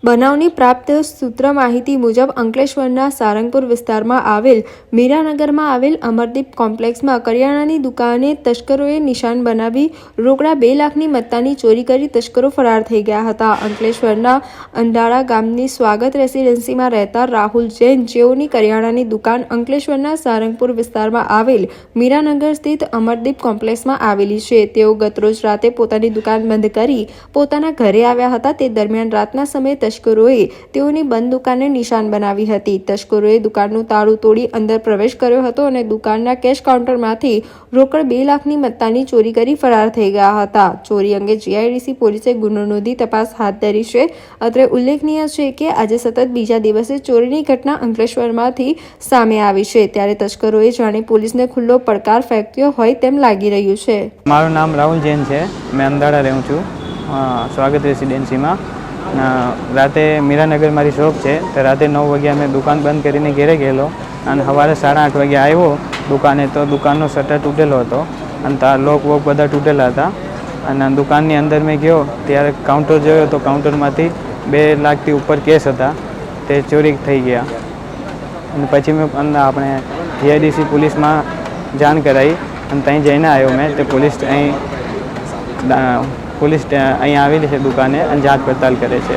બનાવની પ્રાપ્ત સૂત્ર માહિતી મુજબ અંકલેશ્વરના સારંગપુર વિસ્તારમાં આવેલ મીરાનગરમાં આવેલ અમરદીપ કોમ્પ્લેક્સમાં કરિયાણાની દુકાને તસ્કરોએ નિશાન બનાવી રોકડા 2 લાખની મત્તાની ચોરી કરી તસ્કરો ફરાર થઈ ગયા હતા. અંકલેશ્વરના અંડાળા ગામની સ્વાગત રેસિડેન્સીમાં રહેતા રાહુલ જૈન, જેઓની કરિયાણાની દુકાન અંકલેશ્વરના સારંગપુર વિસ્તારમાં આવેલ મીરાનગર સ્થિત અમરદીપ કોમ્પ્લેક્સમાં આવેલી છે. તેઓ ગતરોજ રાતે પોતાની દુકાન બંધ કરી પોતાના ઘરે આવ્યા હતા. તે દરમિયાન રાતના સમયે તસ્કરોએ તેઓની બંધ દુકાનને નિશાન બનાવી હતી. તસ્કરોએ દુકાનનું તાળું તોડી અંદર પ્રવેશ કર્યો હતો અને દુકાનના કેશ કાઉન્ટરમાંથી રોકડ 2 લાખની મત્તાની ચોરી કરી ફરાર થઈ ગયા હતા. ચોરી અંગે જીઆઈડીસી પોલીસે ગુનો નોંધી તપાસ હાથ ધરી છે. અત્રે ઉલ્લેખનીય છે કે આજે સતત બીજા દિવસે ચોરીની ઘટના અંકલેશ્વરમાંથી સામે આવી છે, ત્યારે તસ્કરોએ જાણે પોલીસને ખુલ્લો પડકાર ફેંક્યો હોય તેમ લાગી રહ્યું છે. મારું નામ રાહુલ જૈન છે. મેં અમદાવાદ રહું છું, સ્વાગત રેસિડેન્સીમાં. રાતે મીરાનગર મારી શોપ છે, તો રાતે 9 વાગ્યા મેં દુકાન બંધ કરીને ઘરે ગયેલો અને સવારે 8:30 વાગ્યા આવ્યો દુકાને, તો દુકાનનો શટર તૂટેલો હતો અને લોક વોક બધા તૂટેલા હતા. અને દુકાનની અંદર મેં ગયો ત્યારે કાઉન્ટર જોયો તો કાઉન્ટરમાંથી 2 લાખથી ઉપર કેશ હતા, તે ચોરી થઈ ગયા. અને પછી મેં આપણે જીઆઈડીસી પોલીસમાં જાણ કરાવી અને ત્યાં જઈને આવ્યો મેં. તે પોલીસ અહીં આવેલી છે દુકાને અને જાંચ પડતાલ કરે છે.